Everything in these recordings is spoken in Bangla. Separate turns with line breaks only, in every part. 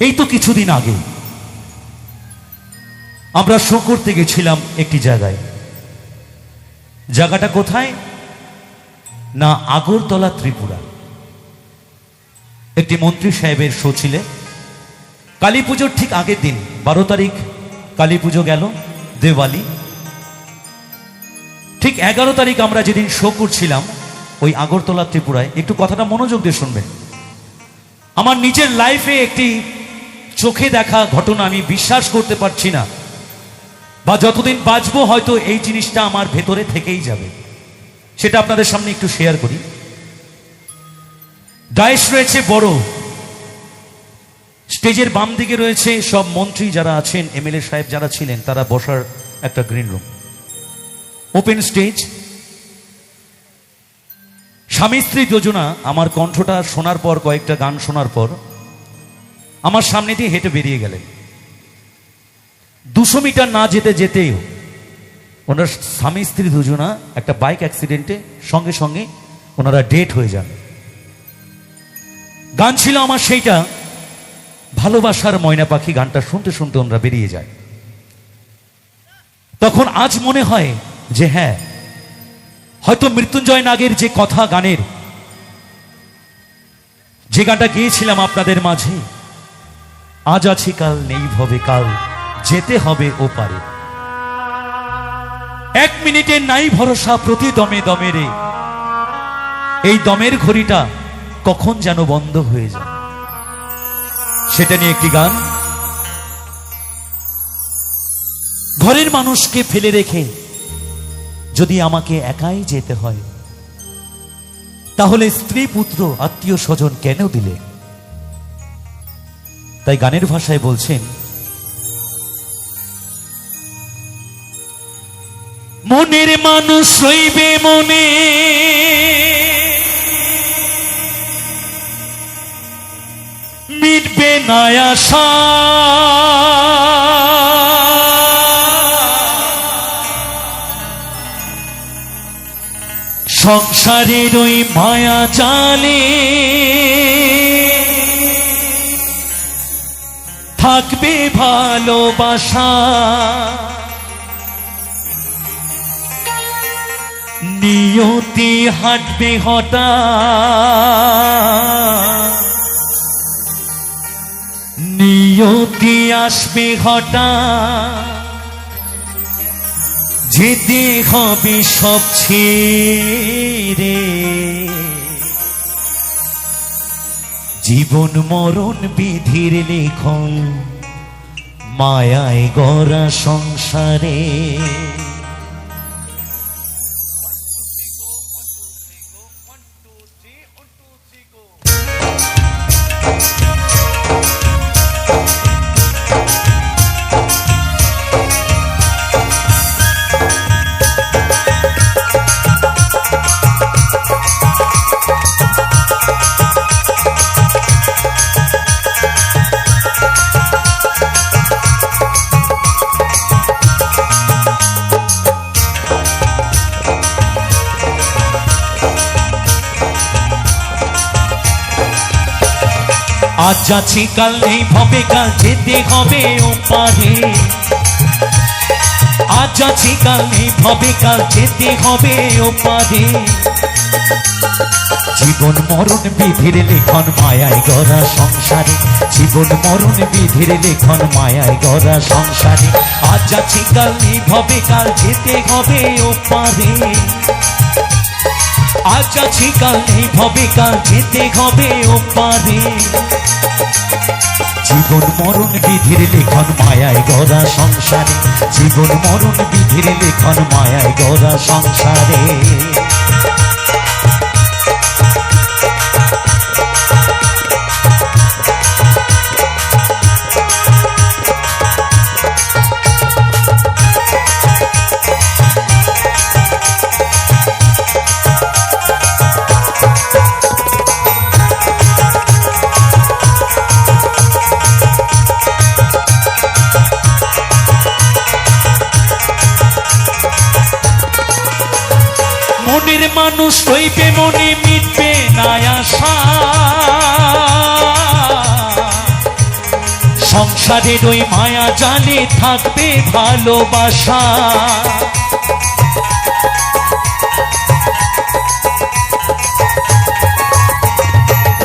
এই তো কিছুদিন আগে আমরা শো করতে গেছিলাম একটি জায়গায়। জায়গাটা কোথায় না, আগরতলা, ত্রিপুরা। একটি মন্ত্রী সাহেবের শো ছিল। কালী পুজোর ঠিক আগের দিন 12 তারিখ কালী পুজো গেল, দেওয়ালি। ঠিক 11 তারিখ আমরা যেদিন শো করছিলাম ওই আগরতলা, ত্রিপুরায়। একটু কথাটা মনোযোগ দিয়ে শুনবেন। আমার নিজের লাইফে একটি চোখে দেখা ঘটনা, আমি বিশ্বাস করতে পারছি না, বা যতদিন বাঁচবো হয়তো এই জিনিসটা আমার ভেতরে থেকেই যাবে। সেটা আপনাদের সামনে একটু শেয়ার করি। ডাইস রয়েছে বড়, স্টেজের বাম দিকে রয়েছে সব মন্ত্রী যারা আছেন, এমএলএ সাহেব যারা ছিলেন, তারা বসার একটা গ্রিন রুম, ওপেন স্টেজ। স্বামী স্ত্রী যোজনা আমার কণ্ঠটা শোনার পর, কয়েকটা গান শোনার পর আমার সামনে দিয়ে হেঁটে বেরিয়ে গেলেন। 200 মিটার না যেতে যেতেও ওনার স্বামী স্ত্রী দুজনা একটা বাইক অ্যাক্সিডেন্টে সঙ্গে সঙ্গে ওনারা ডেড হয়ে যান। গান ছিল আমার সেইটা, ভালোবাসার ময়না পাখি। গানটা শুনতে শুনতে ওনারা বেরিয়ে যায়। তখন আজ মনে হয় যে হ্যাঁ, হয়তো মৃত্যুঞ্জয় নাগের যে কথা গানের, যে গানটা গেয়েছিলাম আপনাদের মাঝে, আজ আছি কাল নেই ভবে কাল, যেতে হবে ওপারে। 1 মিনিটের নাই ভরসা, প্রতি দমে দমে রে, এই দমের ঘড়িটা কখন যেন বন্ধ হয়ে যায়। সেটা নিয়ে একটি গান। ঘরের মানুষকে ফেলে রেখে যদি আমাকে একাই যেতে হয়, তাহলে স্ত্রী পুত্র আত্মীয় স্বজন কেন দিলে? তাই গানের ভাষায় বলছেন, মনের মানুষ রইবে মনে, মিটবে না আশা, সংসারের ওই মায়া জালে থাকবে ভালোবাসা, নিয়তি হাঁটবে হঠাৎ, নিয়তি আসবে হঠাৎ, যেতে হবে সব ছেড়ে, জীবন মরণ বিধির লেখন, মায়ায় গড়া সংসারে। আজ আছি কাল নেই ভবে কাল, যেতে হবে ওপারে। আজ আছি কাল নেই ভবে কাল, যেতে হবে ওপারে। জীবন মরণ বিধির লেখন, মায়ায় গড়া সংসারে। জীবন মরণ বিধির লেখন, মায়ায় গড়া সংসারে। আজ আছি কাল নেই ভবে কাল, যেতে হবে ওপারে। আজ আছি কাল নেই ভবে কাল, যেতে হবে ওপারে। জীবন মরণ বিধির লেখন, মায়ায় গড়া সংসারে। জীবন মরণ বিধির লেখন, মায়ায় গড়া সংসারে। মনের মানুষ রইবে মনে, মিটবে না আশা, সংসারের ওই মায়া জালে থাকবে ভালোবাসা,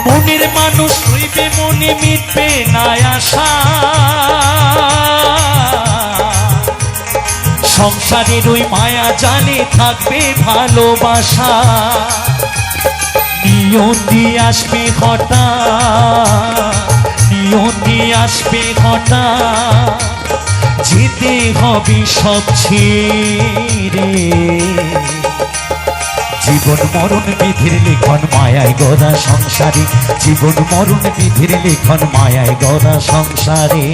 মনের মানুষ রইবে মনে মিটবে না আশা, সংসারের ওই মায়া জালে থাকবে ভালোবাসা, নিয়তি আসবে হঠাৎ, নিয়তি আসবে হঠাৎ, যেতে হবে সব ছেড়ে, জীবন মরণ বিধির লিখন মায়ায় গড়া সংসারে, জীবন মরণ বিধির লিখন মায়ায় গড়া সংসারে।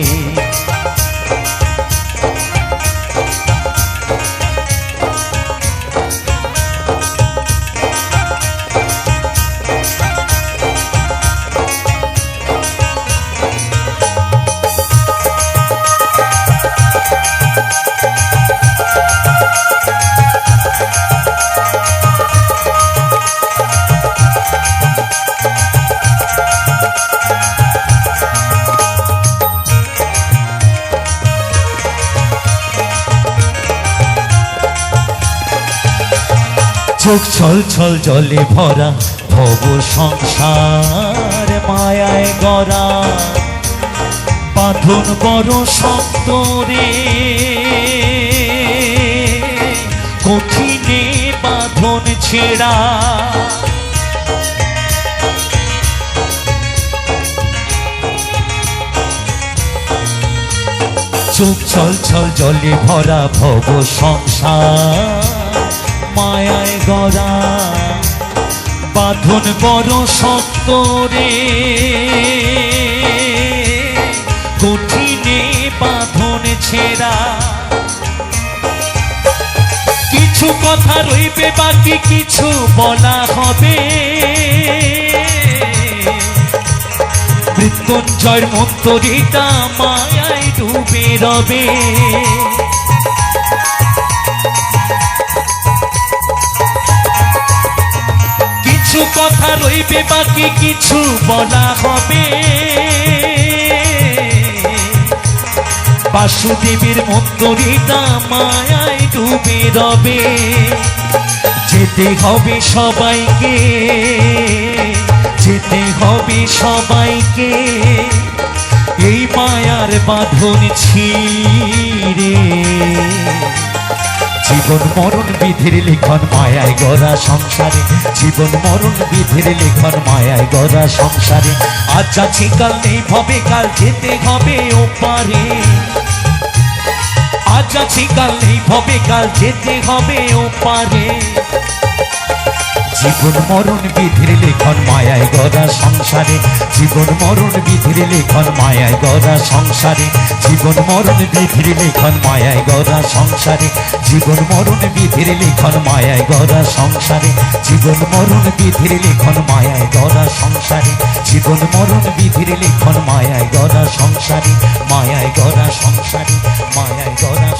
চোখ ছল ছল জলে ভরা ভব সংসার মায়ায় গড়া, বাঁধন বড় শক্ত রে, কঠিনে বাঁধন ছেড়া, চোখ ছল ছল জলে ভরা ভব সংসার মায়ায় গড়া, বাঁধন বড় শক্ত রে, কঠিনে বাঁধন ছেড়া, কিছু কথা রইবে বাকি কিছু বলা হবে, মৃত্যুঞ্জয়ের মন্তরীটা মায়ায় ডুবে রবে, কিছু কথা রইবে বাকি কিছু বলা হবে, বাসুদেবের মন্তরীটা মায়ায় ডুবে রবে, যেতে হবে সবাইকে, যেতে হবে সবাইকে, এই মায়ার বাঁধন ছিঁড়ে, জীবন মরণ বিধির লিখন মায়ায় গড়া সংসারে, জীবন মরণ বিধির লিখন মায়ায় গড়া সংসারে, আজ যাচ্ছি কাল নেই ভবে কাল যেতে হবে ওপারে, আজ যাচ্ছি কাল নেই ভবে কাল যেতে হবে ওপারে, জীবন মরণ বিধির লিখন মায়ায় গড়া সংসারে, জীবন মরণ বিধির লিখন মায়ায় গড়া সংসারে, জীবন মরণ বিধির লিখন মায়ায় গড়া সংসারে, জীবন মরণ বিধির লিখন মায়ায় গড়া সংসারে, জীবন মরণ বিধির লিখন মায়ায় গড়া সংসারে, জীবন মরণ বিধির লিখন মায়ায় গড়া সংসারে, মায়ায় গড়া সংসারে, মায়ায় গড়া